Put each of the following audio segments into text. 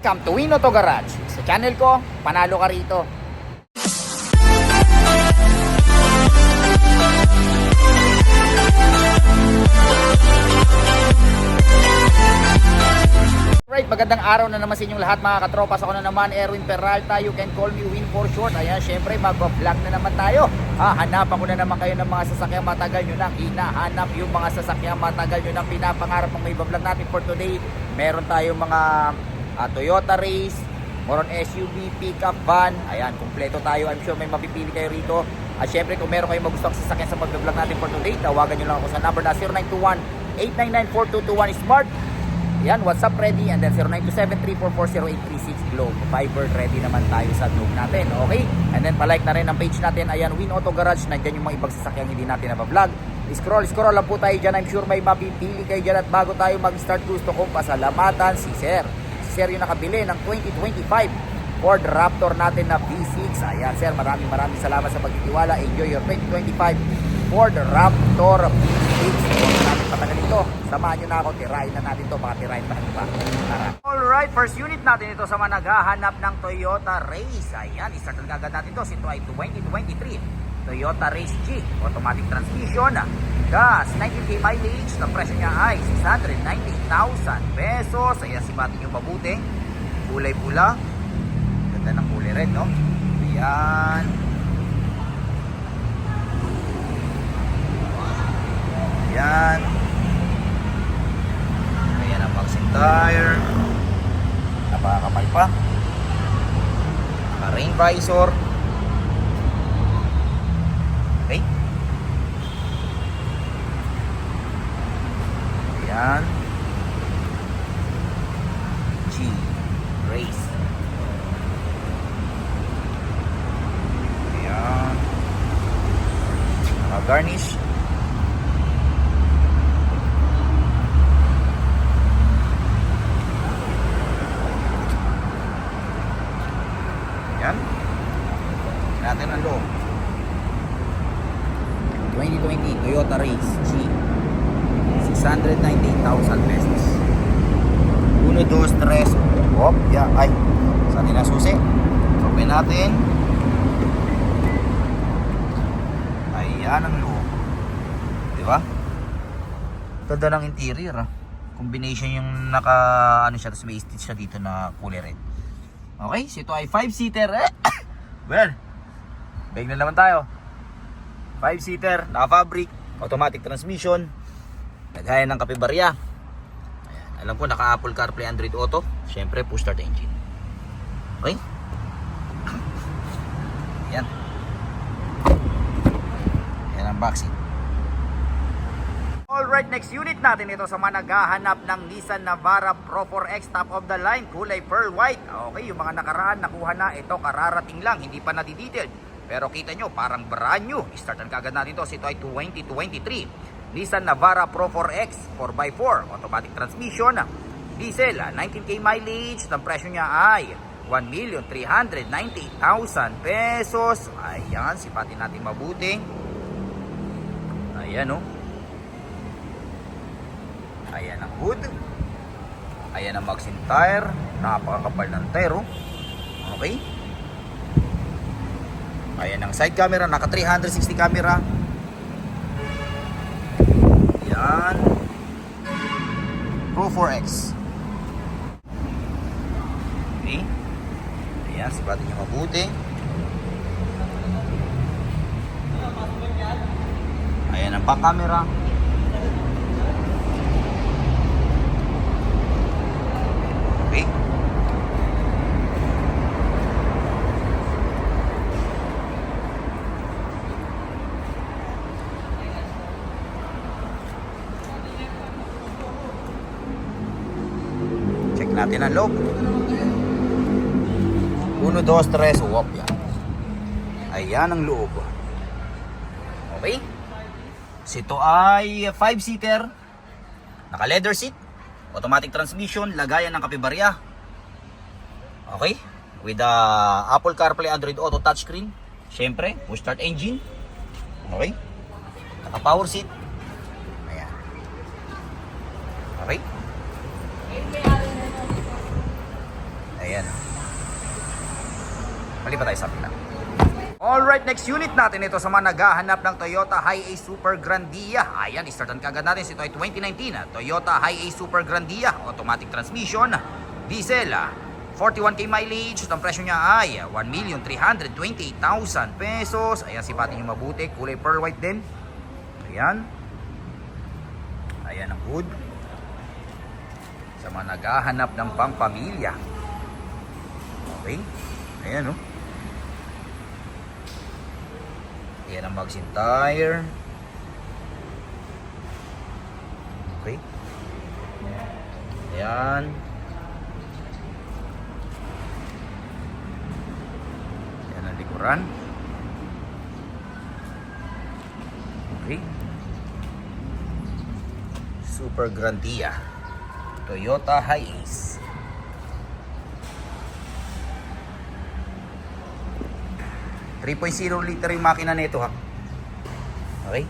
Welcome to Win Auto Garage. Sa channel ko, panalo ka rito. Right, magandang araw na naman sa inyong lahat mga katropas. Ako na naman, Erwin Peralta. You can call me Win for short. Ayan, syempre mag-vlog na naman tayo. Hanapan ko na naman kayo ng mga sasakyang matagal nyo nang hinahanap. Yung mga sasakyang matagal nyo nang pinapangarap ng may vlog natin for today. Meron tayong mga Toyota Race, more on SUV, pickup, van. Ayan, kumpleto tayo. I'm sure may mapipili kayo rito. At syempre kung meron kayong magustuhang sasakyan sa mag-vlog natin for today, tawagan nyo lang ako sa number na 0921-899-4221 Smart. Yan, WhatsApp ready, and then 0927-344-0836 Globe. Viber ready naman tayo sa Globe natin, okay? And then palike na rin ang page natin, ayan, Win Auto Garage. Nandiyan yung mga ibang sasakyang hindi natin nabablog. Scroll lang po tayo dyan. I'm sure may mapipili kayo dyan. At bago tayo mag-start, gusto kong pasalamatan si Sir. Si Sir yung nakabili ng 2025 Ford Raptor natin na V6. Ayan, Sir, maraming salamat sa pagtitiwala. Enjoy your 2025 Ford Raptor V6. Natin patagalin to. Samahan nyo na ako, tirahin na natin to. Baka tirahin pa natin pa. Alright, first unit natin ito sa mga naghahanap ng Toyota Race. Ayan, istartan agad natin to. Ito ay 2023 Toyota Race G. Automatic transmission. Gas, 19k mileage. Ang presyo niya ay 690,000 pesos. Ayan, sibatin nyo mabuti. Kulay pula. Ganda ng kulay red, no? Ayan. Ayan. Ayan ang vaccine tire. Napakakapal pa. Rain visor. Okay. Ayan. G Race. Ayan. Garnish. Yan. Natin ang loob. 2020 Toyota Race G. 698,000 pesos. 1, 2, 3. Hop, yeah. Ay, sa atin na susi. Open natin. Ayan ang loob. Diba? Ganda ng interior. Combination yung naka ano siya, tapos may stitch siya dito na kulay red. Okay, so ito ay 5-seater. Well, bag na naman tayo. 5-seater, naka-fabric, automatic transmission, lagayan ng kapibarya. Ayan, alam ko naka Apple CarPlay, Android Auto. Syempre, push start engine. Okay? Ayan. Ayan ang backseat. Alright, next unit natin ito sa mga naghahanap ng Nissan Navara Pro 4X top of the line, kulay pearl white. Okay, yung mga nakaraan nakuha na, ito kararating lang, hindi pa nadidetailed. Pero kita nyo, parang brand new. Startan kagad natin ito. Ito ay 2023 Nissan Navara Pro 4X 4x4 automatic transmission, diesel, 19k mileage. Ang presyo niya ay 1,390,000 pesos. Ayan, sipatin natin mabuti. Ayan, oh. Ayan ang hood. Ayan ang vaccine tire. Napakakapal ng tire. Okay. Ayan ang side camera. Naka 360 camera. Ayan. Pro 4X. Okay. Ayan. Sibatin nyo mabuti. Ayan ang back camera. Okay. Check natin ang loob. 1, 2, 3, wop yan. Ayan ang loob. Okay. So ito ay 5-seater. Naka leather seat. Automatic transmission, lagayan ng kapibarya. Okay? With the Apple CarPlay, Android Auto touchscreen. Syempre, push start engine. Okay? Naka power seat. Ayan. Okay? Ayan. Malipat tayo sa pila. Alright, next unit natin ito sa mga naghahanap ng Toyota Hi-Ace Super Grandia. Ayan, istartan kagad natin. Ito ay 2019 Toyota Hi-Ace Super Grandia. Automatic transmission, diesel, 41k mileage. Ang presyo niya ay 1,328,000 pesos. Ayan, sipatin nyo mabuti. Kulay pearl white din. Ayan. Ayan ang hood. Sa mga naghahanap ng pangpamilya. Okay. Ayan o. Ayan ang magazine tire. Okay. Ayan. Ayan ang likuran. Okay. Super Grandia Toyota Hi-Ace. .0 liter yung makina nito ha. Okay.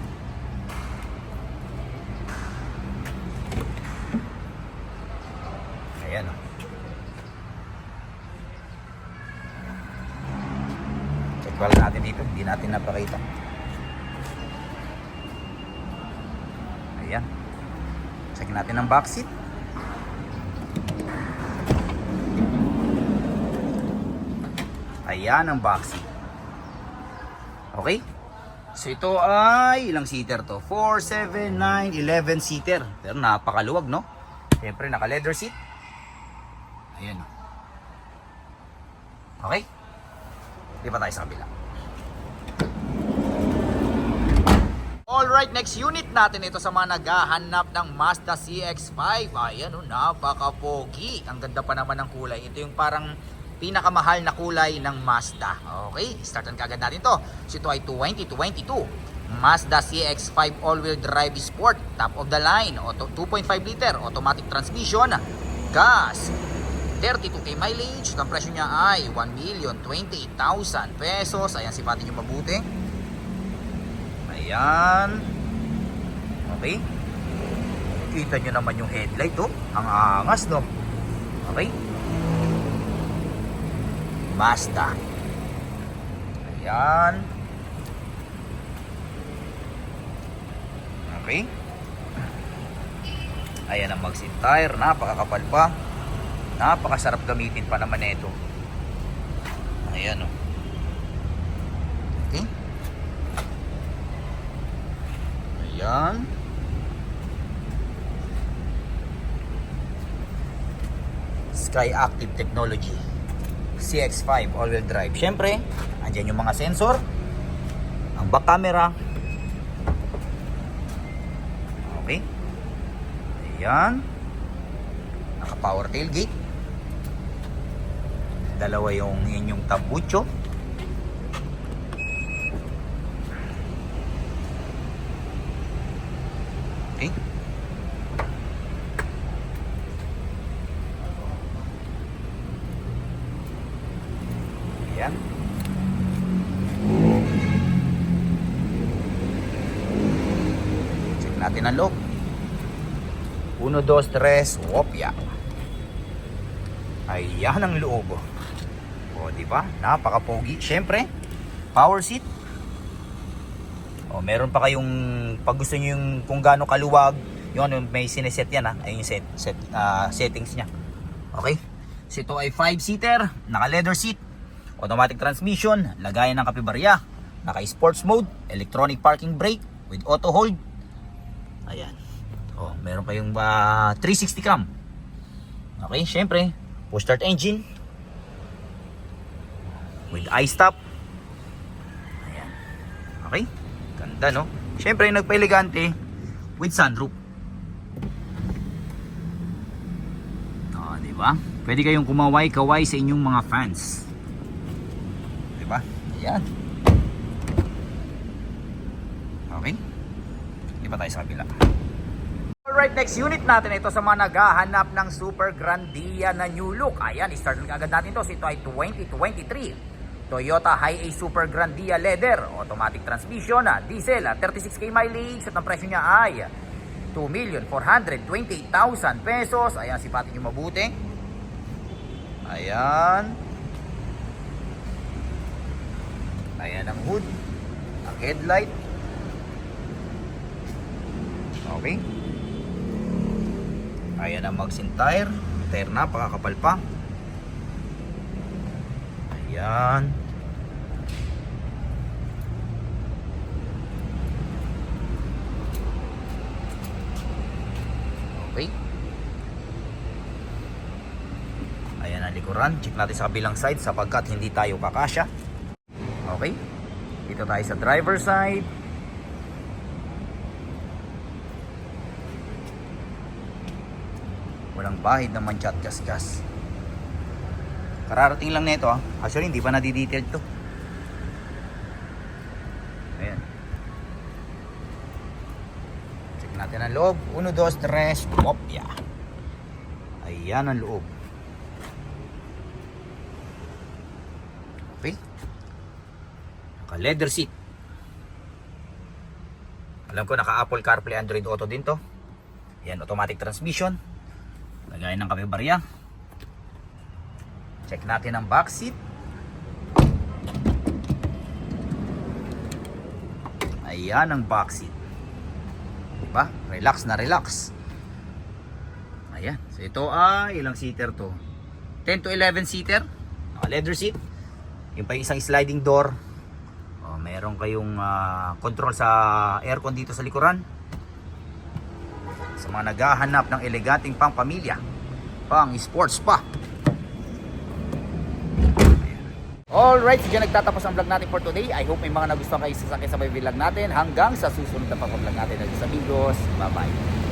Ayan o. Check valve natin dito. Hindi natin napakita. Ayan. Check natin ang back seat. Ayan ang back seat. Okay? So ito ay ilang seater to? 4, 7, 9, 11 seater. Pero napakaluwag, no? Siyempre naka leather seat. Ayan o. Okay? Di pa tayo sa kabila. Alright, next unit natin ito sa mga naghahanap ng Mazda CX-5. Ayan o, napaka-pogi. Ang ganda pa naman ng kulay. Ito yung parang pinakamahal na kulay ng Mazda. Okay, startan kagad natin to. So ito ay 2022 Mazda CX-5 all-wheel drive sport, top of the line, 2.5 liter automatic transmission, gas, 32k mileage. Ang presyo niya ay 1,028,000 pesos. Ayan, sipatin nyo mabuti. Ayan. Okay. Kita nyo naman yung headlight, oh. Ang angas, no? Okay. Mazda. Ayan. Okay. Ayan ang magazine tire. Napakakapal pa. Napakasarap gamitin pa naman ito. Ayan o. Okay. Ayan. Sky Active Technology CX-5 all-wheel drive. Syempre, andyan yung mga sensor, ang back camera. Okay. Ayan. Naka-power tailgate. Dalawa yung inyong tambucho. Okay. Ayan. Check natin ang loob. 1, 2, 3, wopya. Ayan ang loob. O, diba? Napaka-pogi. Siyempre, power seat. O, meron pa kayong, pag gusto nyo yung kung gaano kaluwag, yung may sineset yan ha. Ayun yung settings nya. Okay? So, ito ay 5-seater, naka-leather seat, automatic transmission, lagayan ng kapibarya, naka-sports mode, electronic parking brake with auto hold. Ayan. Oh, meron pa yung 360 cam. Okay, syempre, push start engine with i-stop. Ayan. Okay? Ganda, no? Syempre, nagpa-elegante with sunroof. Oh, di ba? Pwede kayong kumaway-kaway sa inyong mga fans. Di ba? Ayan. Okay? Di ba tayo sa kabila? Alright, next unit natin ito sa mga naghahanap ng Super Grandia na new look. Ayan, i-start agad natin ito. So, ito ay 2023 Toyota Hi-Ace Super Grandia Leather, automatic transmission, diesel, 36k mileage, at ang presyo niya ay 2,428,000 pesos. Ayan, sipatin nyo mabuti. Ayan. Ayan ang hood. Ang headlight. Okay. Ayan ang magsin tire. Tire na, pakakapal pa. Ayan. Okay. Ayan ang likuran. Check natin sa kabilang side sapagkat hindi tayo kakasya. Okay. Dito tayo sa driver side. Walang bahid ng mancha at gas-gas. Kararating lang nito. Actually, hindi pa nadidetailed to. Ayan. Check natin ang loob. 1, 2, 3. Kopya. Ayan ang loob. Okay. Naka leather seat. Alam ko naka Apple CarPlay, Android Auto din to. Ayan, automatic transmission. Lagay ng kape barya. Check natin ang back seat. Ayan ang back seat. Diba? Relax na relax. Ayan. So ito ay ilang seater to? 10 to 11 seater. Leather seat. Yung pa isang sliding door. Meron kayong control sa aircon dito sa likuran. Sa mga naghahanap ng eleganting pang pamilya, pang sports pa. Alright, so dyan nagtatapos ang vlog natin for today. I hope may mga nagustuhan kayo sa sakay sa vlog natin. Hanggang sa susunod na pa vlog natin. Amigos, bye bye.